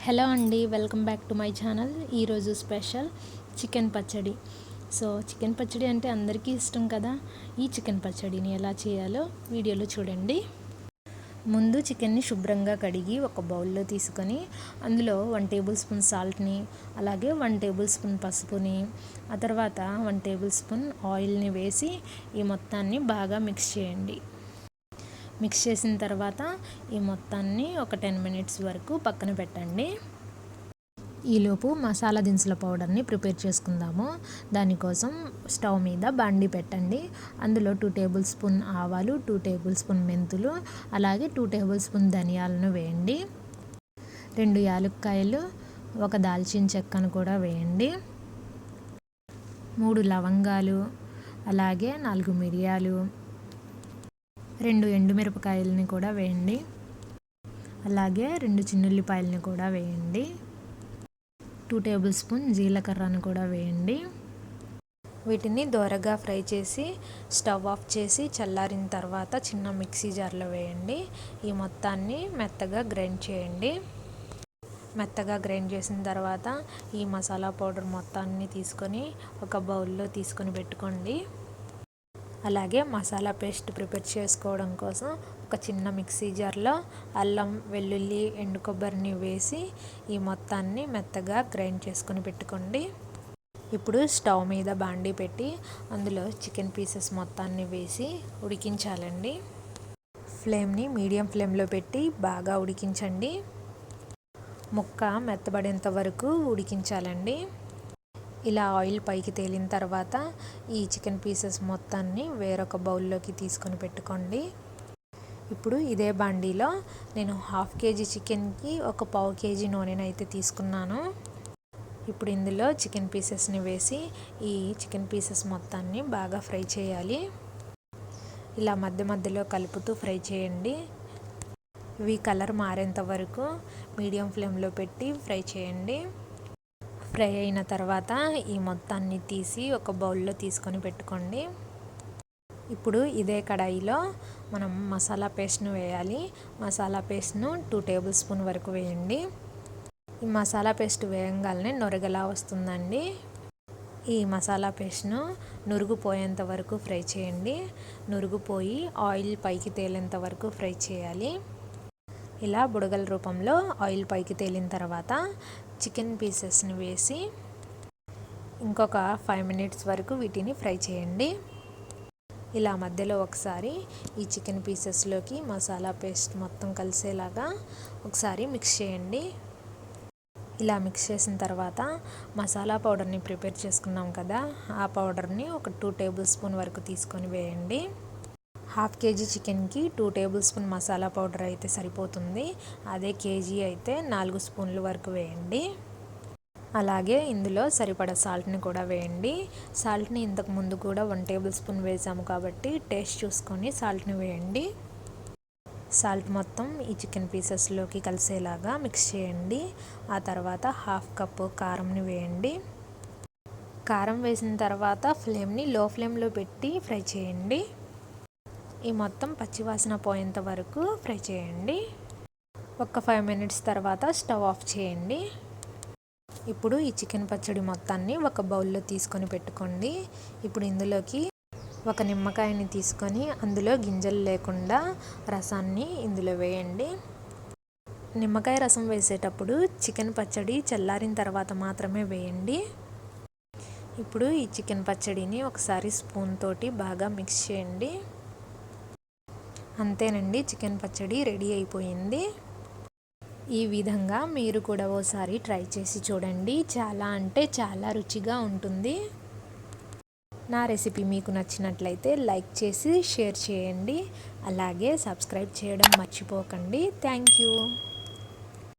Hello అండి, welcome back to my channel. ఈరోజు special chicken పచ్చడి. చికెన్ పచ్చడి అంటే అందరికీ ఇష్టం కదా. ఈ చికెన్ పచ్చడిని ఎలా చేయాలో వీడియోలో చూడండి. ముందు చికెన్ని శుభ్రంగా కడిగి ఒక బౌల్లో తీసుకొని అందులో 1 టేబుల్ స్పూన్ సాల్ట్ని, అలాగే 1 టేబుల్ స్పూన్ పసుపుని, ఆ తర్వాత 1 టేబుల్ స్పూన్ ఆయిల్ని వేసి ఈ మొత్తాన్ని బాగా మిక్స్ చేయండి. మిక్స్ చేసిన తర్వాత ఈ మొత్తాన్ని ఒక 10 మినిట్స్ వరకు పక్కన పెట్టండి. ఈలోపు మసాలా దినుసుల పౌడర్ని ప్రిపేర్ చేసుకుందాము. దానికోసం స్టవ్ మీద బాండీ పెట్టండి. అందులో 2 టేబుల్ స్పూన్ ఆవాలు, 2 టేబుల్ స్పూన్ మెంతులు, అలాగే 2 టేబుల్ స్పూన్ ధనియాలను వేయండి. 2 యాలక్కాయలు, ఒక దాల్చిన చెక్కను కూడా వేయండి. 3 లవంగాలు, అలాగే 4 మిరియాలు, 2 ఎండుమిరపకాయలని కూడా వేయండి. అలాగే 2 చిన్నుల్లిపాయలని కూడా వేయండి. 2 టేబుల్ స్పూన్ జీలకర్రను కూడా వేయండి. వీటిని దోరగా ఫ్రై చేసి స్టవ్ ఆఫ్ చేసి చల్లారిన తర్వాత చిన్న మిక్సీ జార్లో వేయండి. ఈ మొత్తాన్ని మెత్తగా గ్రైండ్ చేయండి. మెత్తగా గ్రైండ్ చేసిన తర్వాత ఈ మసాలా పౌడర్ మొత్తాన్ని తీసుకొని ఒక బౌల్లో తీసుకొని పెట్టుకోండి. అలాగే మసాలా పేస్ట్ ప్రిపేర్ చేసుకోవడం కోసం ఒక చిన్న మిక్సీ జార్లో అల్లం, వెల్లుల్లి, ఎండు కొబ్బరిని వేసి ఈ మొత్తాన్ని మెత్తగా గ్రైండ్ చేసుకొని పెట్టుకోండి. ఇప్పుడు స్టవ్ మీద బాండీ పెట్టి అందులో చికెన్ పీసెస్ మొత్తాన్ని వేసి ఉడికించాలండి. ఫ్లేమ్ని మీడియం ఫ్లేమ్లో పెట్టి బాగా ఉడికించండి. ముక్క మెత్తబడేంత వరకు ఉడికించాలండి. ఇలా ఆయిల్ పైకి తేలిన తర్వాత ఈ చికెన్ పీసెస్ మొత్తాన్ని వేరొక బౌల్లోకి తీసుకొని పెట్టుకోండి. ఇప్పుడు ఇదే బాండీలో నేను 1/2 కేజీ చికెన్కి ఒక 1/2 కేజీ నూనెను అయితే తీసుకున్నాను. ఇప్పుడు ఇందులో చికెన్ పీసెస్ని వేసి ఈ చికెన్ పీసెస్ మొత్తాన్ని బాగా ఫ్రై చేయాలి. ఇలా మధ్య మధ్యలో కలుపుతూ ఫ్రై చేయండి. ఇవి కలర్ మారేంత వరకు మీడియం ఫ్లేమ్లో పెట్టి ఫ్రై చేయండి. ఫ్రై అయిన తర్వాత ఈ మొత్తాన్ని తీసి ఒక బౌల్లో తీసుకొని పెట్టుకోండి. ఇప్పుడు ఇదే కడాయిలో మనం మసాలా పేస్ట్ను వేయాలి. మసాలా పేస్ట్ను 2 టేబుల్ స్పూన్ వరకు వేయండి. ఈ మసాలా పేస్ట్ వేయంగానే నొరగలా వస్తుందండి. ఈ మసాలా పేస్ట్ను నురుగు పోయేంత వరకు ఫ్రై చేయండి. నురుగు పోయి ఆయిల్ పైకి తేలేంత వరకు ఫ్రై చేయాలి. ఇలా బుడగల రూపంలో ఆయిల్ పైకి తేలిన తర్వాత చికెన్ పీసెస్ని వేసి ఇంకొక 5 మినిట్స్ వరకు వీటిని ఫ్రై చేయండి. ఇలా మధ్యలో ఒకసారి ఈ చికెన్ పీసెస్లోకి మసాలా పేస్ట్ మొత్తం కలిసేలాగా ఒకసారి మిక్స్ చేయండి. ఇలా మిక్స్ చేసిన తర్వాత మసాలా పౌడర్ని ప్రిపేర్ చేసుకున్నాం కదా, ఆ పౌడర్ని ఒక 2 టేబుల్ స్పూన్ వరకు తీసుకొని వేయండి. 1/2 కేజీ చికెన్కి 2 టేబుల్ స్పూన్ మసాలా పౌడర్ అయితే సరిపోతుంది. అదే కేజీ అయితే 4 స్పూన్ల వరకు వేయండి. అలాగే ఇందులో సరిపడా సాల్ట్ని కూడా వేయండి. సాల్ట్ని ఇంతకు ముందు కూడా 1 టేబుల్ స్పూన్ వేసాము కాబట్టి టేస్ట్ చూసుకొని సాల్ట్ని వేయండి. సాల్ట్ మొత్తం ఈ చికెన్ పీసెస్లోకి కలిసేలాగా మిక్స్ చేయండి. ఆ తర్వాత 1/2 కప్పు కారంని వేయండి. కారం వేసిన తర్వాత ఫ్లేమ్ని లో ఫ్లేమ్లో పెట్టి ఫ్రై చేయండి. ఈ మొత్తం పచ్చివాసన పోయేంత వరకు ఫ్రై చేయండి. ఒక 5 మినిట్స్ తర్వాత స్టవ్ ఆఫ్ చేయండి. ఇప్పుడు ఈ చికెన్ పచ్చడి మొత్తాన్ని ఒక బౌల్లో తీసుకొని పెట్టుకోండి. ఇప్పుడు ఇందులోకి ఒక నిమ్మకాయని తీసుకొని అందులో గింజలు లేకుండా రసాన్ని ఇందులో వేయండి. నిమ్మకాయ రసం వేసేటప్పుడు చికెన్ పచ్చడి చల్లారిన తర్వాత మాత్రమే వేయండి. ఇప్పుడు ఈ చికెన్ పచ్చడిని ఒకసారి స్పూన్ తోటి బాగా మిక్స్ చేయండి. అంతేనండి, చికెన్ పచ్చడి రెడీ అయిపోయింది. ఈ విధంగా మీరు కూడా ఓసారి ట్రై చేసి చూడండి. చాలా అంటే చాలా రుచిగా ఉంటుంది. నా రెసిపీ మీకు నచ్చినట్లయితే లైక్ చేసి షేర్ చేయండి. అలాగే సబ్స్క్రైబ్ చేయడం మర్చిపోకండి. Thank you.